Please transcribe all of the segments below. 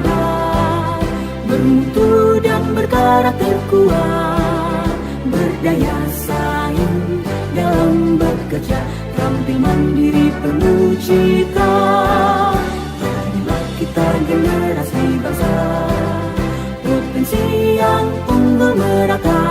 hebat, bermutu dan berkarakter kuat, berdaya saing dalam bekerja, tampil mandiri penuh cita. Inilah kita generasi bangsa, potensi yang unggul merata,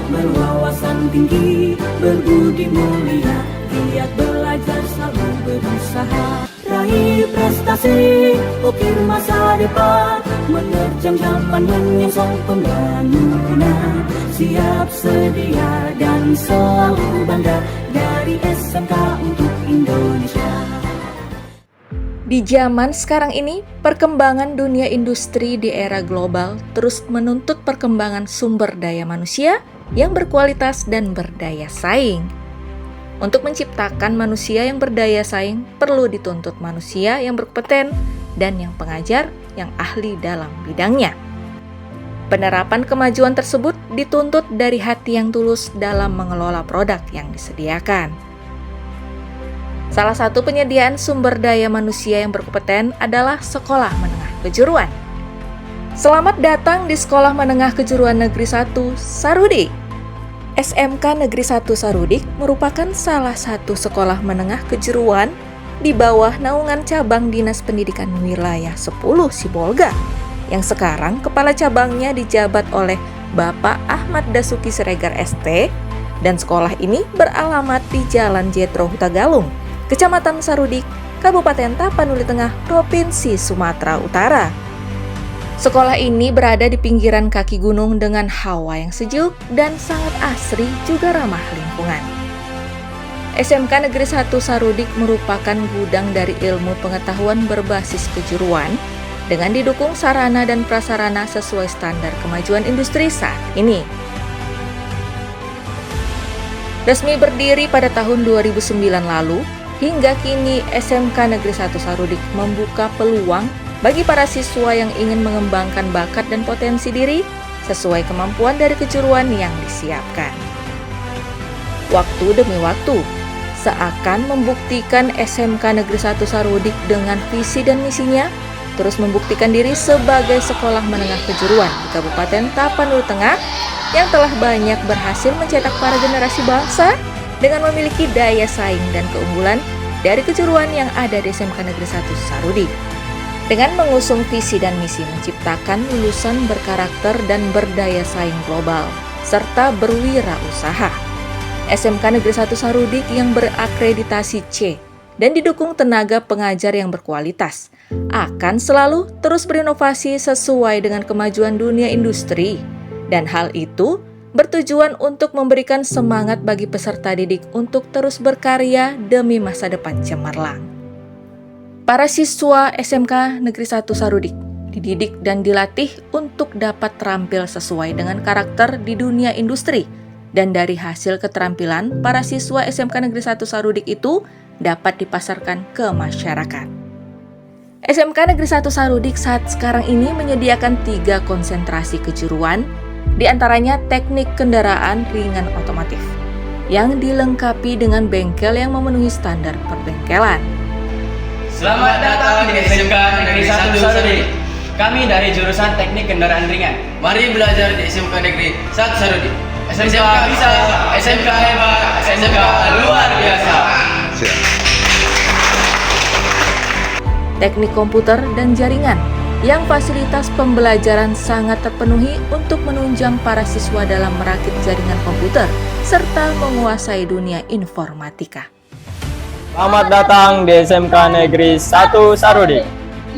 berwawasan tinggi, berbudi mulia, giat belajar selalu berusaha, raih prestasi, ukir masa depan, menerjang zaman menyongsong pembangunan, siap sedia dan selalu bangga dari SMK untuk Indonesia. Di zaman sekarang ini, perkembangan dunia industri di era global terus menuntut perkembangan sumber daya manusia yang berkualitas dan berdaya saing. Untuk menciptakan manusia yang berdaya saing, perlu dituntut manusia yang berkompeten dan yang pengajar yang ahli dalam bidangnya. Penerapan kemajuan tersebut dituntut dari hati yang tulus dalam mengelola produk yang disediakan. Salah satu penyediaan sumber daya manusia yang berkompeten adalah Sekolah Menengah Kejuruan. Selamat datang di Sekolah Menengah Kejuruan Negeri 1 Sarudik. SMK Negeri 1 Sarudik merupakan salah satu sekolah menengah kejuruan di bawah naungan cabang Dinas Pendidikan Wilayah 10 Sibolga, yang sekarang kepala cabangnya dijabat oleh Bapak Ahmad Dasuki Siregar ST, dan sekolah ini beralamat di Jalan Jetro Hutagalung, Kecamatan Sarudik, Kabupaten Tapanuli Tengah, Provinsi Sumatera Utara. Sekolah ini berada di pinggiran kaki gunung dengan hawa yang sejuk dan sangat asri juga ramah lingkungan. SMK Negeri 1 Sarudik merupakan gudang dari ilmu pengetahuan berbasis kejuruan dengan didukung sarana dan prasarana sesuai standar kemajuan industri saat ini. Resmi berdiri pada tahun 2009 lalu, hingga kini SMK Negeri 1 Sarudik membuka peluang bagi para siswa yang ingin mengembangkan bakat dan potensi diri sesuai kemampuan dari kejuruan yang disiapkan. Waktu demi waktu, seakan membuktikan SMK Negeri 1 Sarudik dengan visi dan misinya terus membuktikan diri sebagai sekolah menengah kejuruan di Kabupaten Tapanuli Tengah yang telah banyak berhasil mencetak para generasi bangsa dengan memiliki daya saing dan keunggulan dari kejuruan yang ada di SMK Negeri 1 Sarudik. Dengan mengusung visi dan misi menciptakan lulusan berkarakter dan berdaya saing global, serta berwirausaha, SMK Negeri 1 Sarudik yang berakreditasi C dan didukung tenaga pengajar yang berkualitas, akan selalu terus berinovasi sesuai dengan kemajuan dunia industri, dan hal itu bertujuan untuk memberikan semangat bagi peserta didik untuk terus berkarya demi masa depan cemerlang. Para siswa SMK Negeri 1 Sarudik dididik dan dilatih untuk dapat terampil sesuai dengan karakter di dunia industri, dan dari hasil keterampilan para siswa SMK Negeri 1 Sarudik itu dapat dipasarkan ke masyarakat. SMK Negeri 1 Sarudik saat sekarang ini menyediakan 3 konsentrasi kejuruan, di antaranya teknik kendaraan ringan otomotif, yang dilengkapi dengan bengkel yang memenuhi standar perbengkelan. Selamat datang di SMK Negeri 1 Sarudik. Kami dari jurusan Teknik Kendaraan Ringan. Mari belajar di SMK Negeri 1 Sarudik. SMK bisa, SMK hebat, SMK luar biasa. Teknik komputer dan jaringan, yang fasilitas pembelajaran sangat terpenuhi untuk menunjang para siswa dalam merakit jaringan komputer serta menguasai dunia informatika. Selamat datang di SMK Negeri 1 Sarudik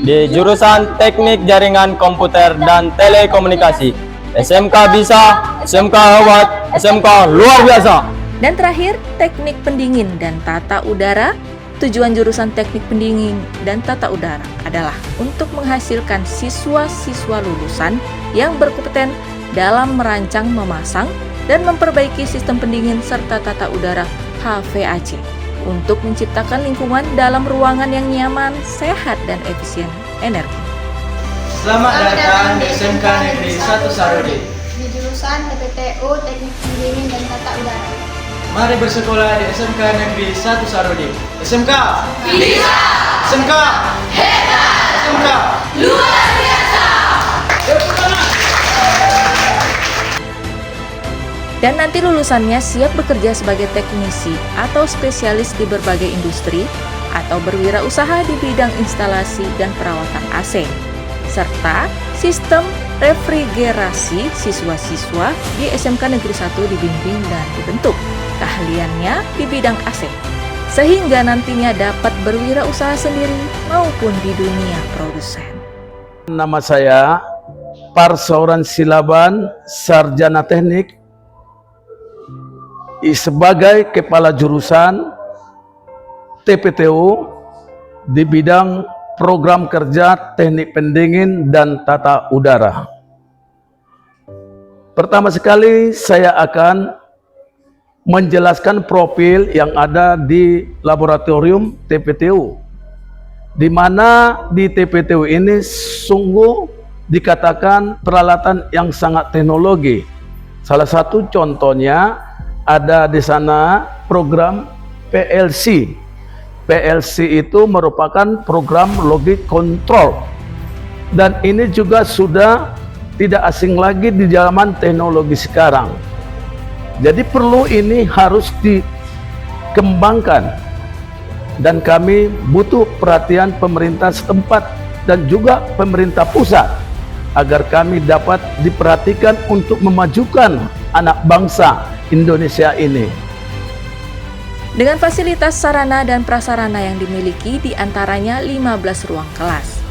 di jurusan Teknik Jaringan Komputer dan Telekomunikasi. SMK bisa, SMK hebat, SMK luar biasa. Dan terakhir, Teknik Pendingin dan Tata Udara. Tujuan jurusan Teknik Pendingin dan Tata Udara adalah untuk menghasilkan siswa-siswa lulusan yang berkompeten dalam merancang, memasang, dan memperbaiki sistem pendingin serta tata udara HVAC untuk menciptakan lingkungan dalam ruangan yang nyaman, sehat, dan efisien energi. Selamat datang di SMK Negeri 1 Sarudik. Di jurusan TPTU Teknik Pendingin dan Tata Udara. Mari bersekolah di SMK Negeri 1 Sarudik. SMK Bisa! SMK Hebat! SMK Dan nanti lulusannya siap bekerja sebagai teknisi atau spesialis di berbagai industri atau berwirausaha di bidang instalasi dan perawatan AC, serta sistem refrigerasi siswa-siswa di SMK Negeri 1 dibimbing dan dibentuk keahliannya di bidang AC, sehingga nantinya dapat berwirausaha sendiri maupun di dunia produsen. Nama saya Parsauran Silaban, Sarjana Teknik, sebagai Kepala Jurusan TPTU di bidang Program Kerja Teknik Pendingin dan Tata Udara. Pertama sekali saya akan menjelaskan profil yang ada di laboratorium TPTU, di mana di TPTU ini sungguh dikatakan peralatan yang sangat teknologi. Salah satu contohnya ada di sana program PLC. PLC itu merupakan program logic control, dan ini juga sudah tidak asing lagi di zaman teknologi sekarang. Jadi perlu ini harus dikembangkan, dan kami butuh perhatian pemerintah setempat dan juga pemerintah pusat agar kami dapat diperhatikan untuk memajukan anak bangsa Indonesia ini. Dengan fasilitas sarana dan prasarana yang dimiliki diantaranya 15 ruang kelas,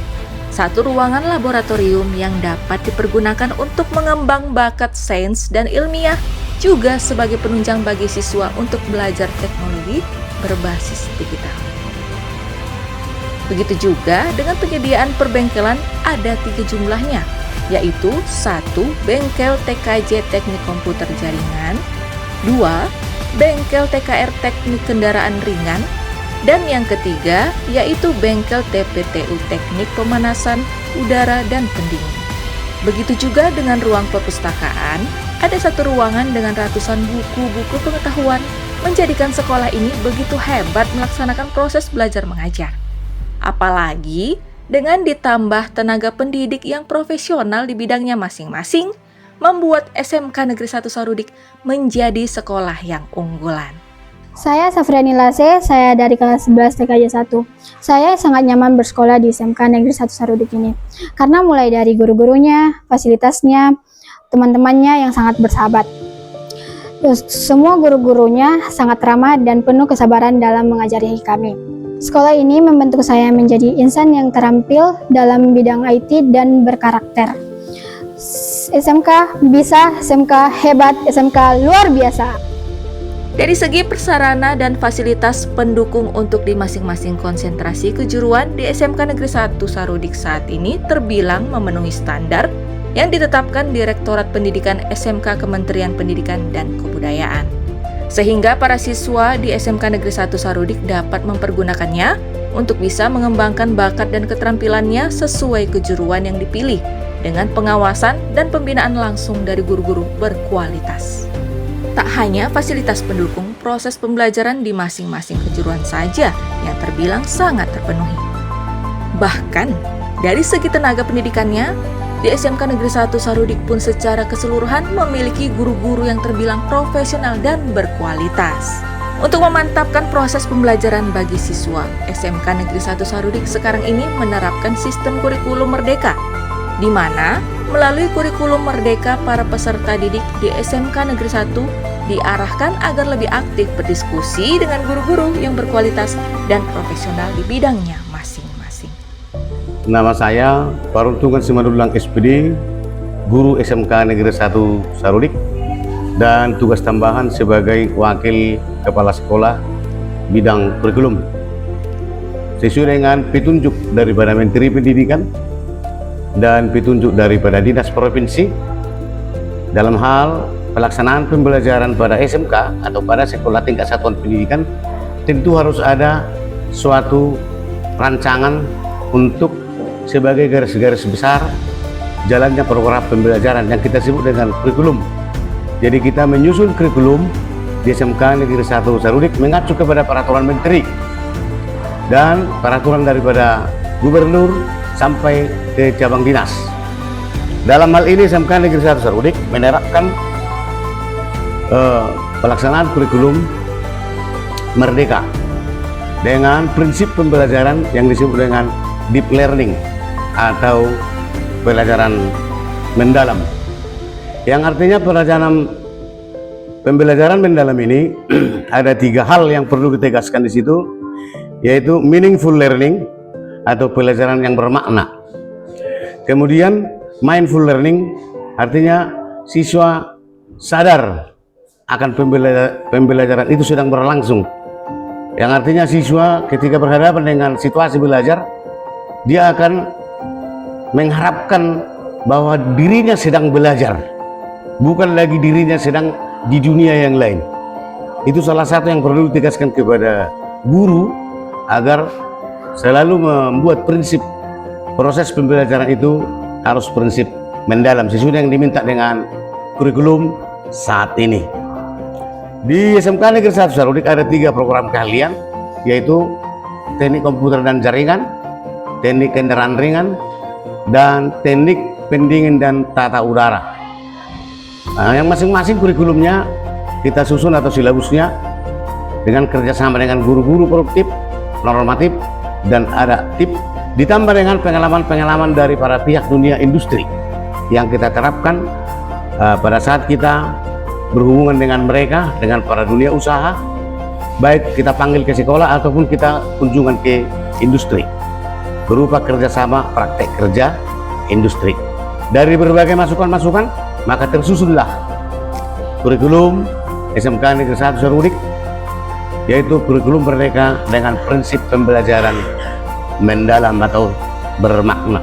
1 ruangan laboratorium yang dapat dipergunakan untuk mengembang bakat sains dan ilmiah, juga sebagai penunjang bagi siswa untuk belajar teknologi berbasis digital. Begitu juga dengan penyediaan perbengkelan ada 3 jumlahnya, yaitu 1. Bengkel TKJ Teknik Komputer Jaringan, 2. Bengkel TKR Teknik Kendaraan Ringan, dan yang ketiga yaitu bengkel TPTU Teknik Pemanasan Udara dan Pendingin. Begitu juga dengan ruang perpustakaan, ada 1 ruangan dengan ratusan buku-buku pengetahuan, menjadikan sekolah ini begitu hebat melaksanakan proses belajar mengajar. Apalagi dengan ditambah tenaga pendidik yang profesional di bidangnya masing-masing, membuat SMK Negeri 1 Sarudik menjadi sekolah yang unggulan. Saya Safriani Lase, saya dari kelas 11 TKJ 1. Saya sangat nyaman bersekolah di SMK Negeri 1 Sarudik ini, karena mulai dari guru-gurunya, fasilitasnya, teman-temannya yang sangat bersahabat. Terus, semua guru-gurunya sangat ramah dan penuh kesabaran dalam mengajari kami. Sekolah ini membentuk saya menjadi insan yang terampil dalam bidang IT dan berkarakter. SMK bisa, SMK hebat, SMK luar biasa. Dari segi prasarana dan fasilitas pendukung untuk di masing-masing konsentrasi kejuruan di SMK Negeri 1 Sarudik saat ini terbilang memenuhi standar yang ditetapkan Direktorat Pendidikan SMK Kementerian Pendidikan dan Kebudayaan. Sehingga para siswa di SMK Negeri 1 Sarudik dapat mempergunakannya untuk bisa mengembangkan bakat dan keterampilannya sesuai kejuruan yang dipilih, dengan pengawasan dan pembinaan langsung dari guru-guru berkualitas. Tak hanya fasilitas pendukung proses pembelajaran di masing-masing kejuruan saja yang terbilang sangat terpenuhi. Bahkan, dari segi tenaga pendidikannya, di SMK Negeri 1 Sarudik pun secara keseluruhan memiliki guru-guru yang terbilang profesional dan berkualitas. Untuk memantapkan proses pembelajaran bagi siswa, SMK Negeri 1 Sarudik sekarang ini menerapkan sistem kurikulum merdeka, di mana melalui kurikulum merdeka para peserta didik di SMK Negeri 1 diarahkan agar lebih aktif berdiskusi dengan guru-guru yang berkualitas dan profesional di bidangnya masing-masing. Nama saya Paruntungan Simadulang SPD, guru SMK Negeri 1 Sarudik, dan tugas tambahan sebagai wakil kepala sekolah bidang kurikulum. Sesuai dengan petunjuk daripada Menteri Pendidikan dan petunjuk daripada Dinas Provinsi dalam hal pelaksanaan pembelajaran pada SMK atau pada sekolah tingkat satuan pendidikan, tentu harus ada suatu rancangan untuk sebagai garis-garis besar jalannya program pembelajaran yang kita sebut dengan kurikulum. Jadi kita menyusun kurikulum di SMK Negeri 1 Sarudik mengacu kepada peraturan Menteri dan peraturan daripada Gubernur sampai ke cabang dinas. Dalam hal ini SMK Negeri 1 Sarudik menerapkan pelaksanaan kurikulum Merdeka dengan prinsip pembelajaran yang disebut dengan deep learning atau pembelajaran mendalam, yang artinya pembelajaran mendalam ini ada 3 hal yang perlu ditegaskan di situ, yaitu meaningful learning atau pelajaran yang bermakna. Kemudian mindful learning, artinya siswa sadar akan pembelajaran itu sedang berlangsung, yang artinya siswa ketika berhadapan dengan situasi belajar, dia akan mengharapkan bahwa dirinya sedang belajar, bukan lagi dirinya sedang di dunia yang lain. Itu salah satu yang perlu ditegaskan kepada guru agar selalu membuat prinsip proses pembelajaran itu harus prinsip mendalam sesuai yang diminta dengan kurikulum saat ini. Di SMK Negeri 1 Sarudik ada 3 program keahlian, yaitu teknik komputer dan jaringan, teknik kendaraan ringan, dan teknik pendingin dan tata udara. Nah, yang masing-masing kurikulumnya kita susun atau silabusnya dengan kerjasama dengan guru-guru produktif, normatif, dan adaptif, ditambah dengan pengalaman-pengalaman dari para pihak dunia industri yang kita terapkan pada saat kita berhubungan dengan mereka, dengan para dunia usaha, baik kita panggil ke sekolah ataupun kita kunjungan ke industri berupa kerjasama praktek kerja industri. Dari berbagai masukan-masukan, maka tersusunlah kurikulum SMK Negeri 1 Sarudik, yaitu kurikulum merdeka dengan prinsip pembelajaran mendalam atau bermakna.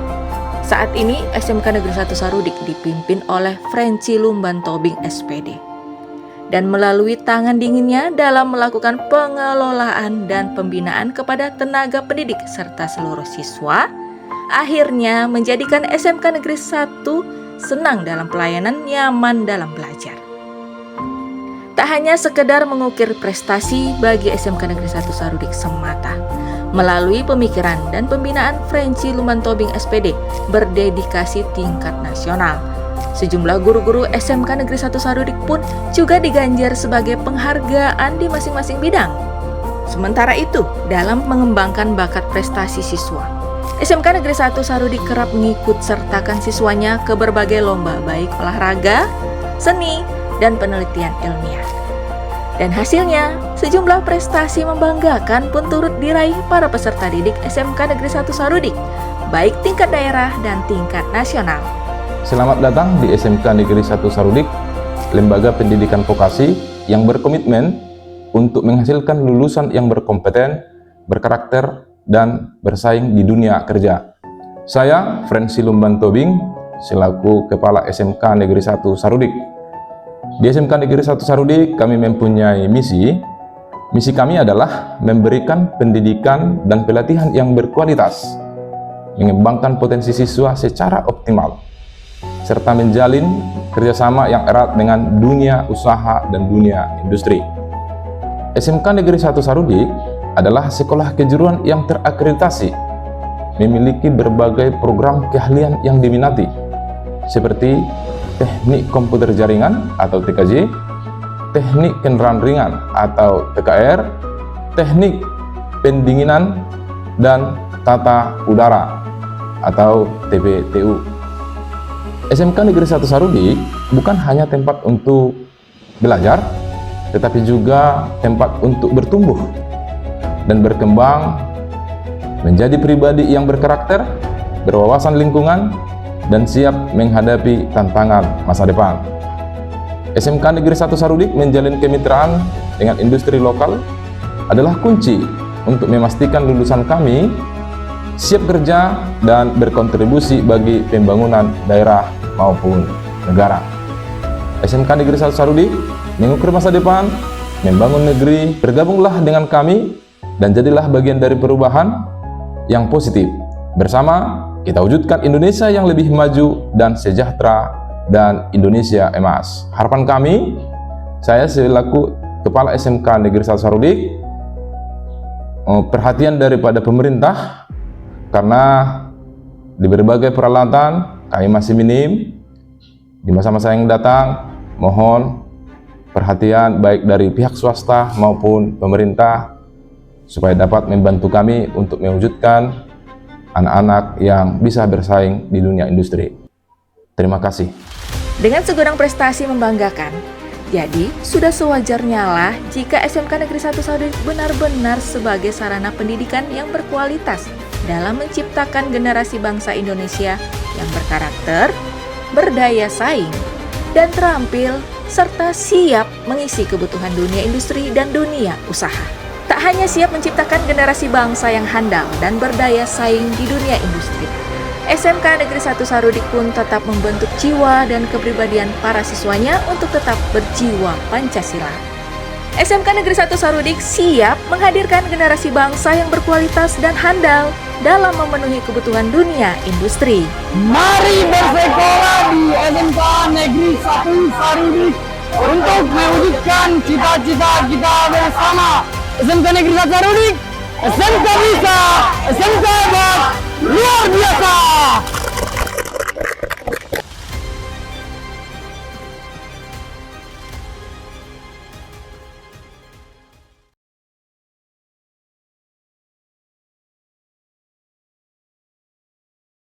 Saat ini SMK Negeri 1 Sarudik dipimpin oleh Frenzy Lumban Tobing SPD. Dan melalui tangan dinginnya dalam melakukan pengelolaan dan pembinaan kepada tenaga pendidik serta seluruh siswa, akhirnya menjadikan SMK Negeri 1 senang dalam pelayanan, nyaman dalam belajar. Tak hanya sekedar mengukir prestasi bagi SMK Negeri 1 Sarudik semata, melalui pemikiran dan pembinaan Frenzy Lumban Tobing SPD berdedikasi tingkat nasional. Sejumlah guru-guru SMK Negeri 1 Sarudik pun juga diganjar sebagai penghargaan di masing-masing bidang. Sementara itu, dalam mengembangkan bakat prestasi siswa, SMK Negeri 1 Sarudik kerap mengikut sertakan siswanya ke berbagai lomba baik olahraga, seni, dan penelitian ilmiah. Dan hasilnya, sejumlah prestasi membanggakan pun turut diraih para peserta didik SMK Negeri 1 Sarudik, baik tingkat daerah dan tingkat nasional. Selamat datang di SMK Negeri 1 Sarudik, lembaga pendidikan vokasi yang berkomitmen untuk menghasilkan lulusan yang berkompeten, berkarakter, dan bersaing di dunia kerja. Saya, Frenzy Lumban Tobing, selaku Kepala SMK Negeri 1 Sarudik. Di SMK Negeri 1 Sarudik, kami mempunyai misi. Misi kami adalah memberikan pendidikan dan pelatihan yang berkualitas, mengembangkan potensi siswa secara optimal, serta menjalin kerjasama yang erat dengan dunia usaha dan dunia industri. SMK Negeri 1 Sarudik adalah sekolah kejuruan yang terakreditasi, memiliki berbagai program keahlian yang diminati, seperti teknik komputer jaringan atau TKJ, teknik kendaraan ringan atau TKR, teknik pendinginan, dan tata udara atau TPTU. SMK Negeri 1 Sarudik bukan hanya tempat untuk belajar, tetapi juga tempat untuk bertumbuh dan berkembang menjadi pribadi yang berkarakter, berwawasan lingkungan, dan siap menghadapi tantangan masa depan. SMK Negeri 1 Sarudik menjalin kemitraan dengan industri lokal adalah kunci untuk memastikan lulusan kami siap kerja dan berkontribusi bagi pembangunan daerah maupun negara. SMK Negeri 1 Sarudik mengukur masa depan, membangun negeri. Bergabunglah dengan kami dan jadilah bagian dari perubahan yang positif. Bersama kita wujudkan Indonesia yang lebih maju dan sejahtera dan Indonesia emas. Harapan kami, saya selaku Kepala SMK Negeri 1 Sarudik, perhatian daripada pemerintah, karena Di berbagai peralatan kami masih minim. Di masa-masa yang datang, mohon perhatian baik dari pihak swasta maupun pemerintah supaya dapat membantu kami untuk mewujudkan anak-anak yang bisa bersaing di dunia industri. Terima kasih. Dengan segudang prestasi membanggakan, jadi sudah sewajarnya lah jika SMK Negeri 1 Sarudik benar-benar sebagai sarana pendidikan yang berkualitas dalam menciptakan generasi bangsa Indonesia yang berkarakter, berdaya saing, dan terampil, serta siap mengisi kebutuhan dunia industri dan dunia usaha. Tak hanya siap menciptakan generasi bangsa yang handal dan berdaya saing di dunia industri, SMK Negeri 1 Sarudik pun tetap membentuk jiwa dan kepribadian para siswanya untuk tetap berjiwa Pancasila. SMK Negeri 1 Sarudik siap menghadirkan generasi bangsa yang berkualitas dan handal dalam memenuhi kebutuhan dunia industri. Mari bersekolah di SMK Negeri 1 Sarudik untuk mewujudkan cita-cita kita bersama. SMK Negeri 1 Sarudik, SMK bisa, SMK hebat.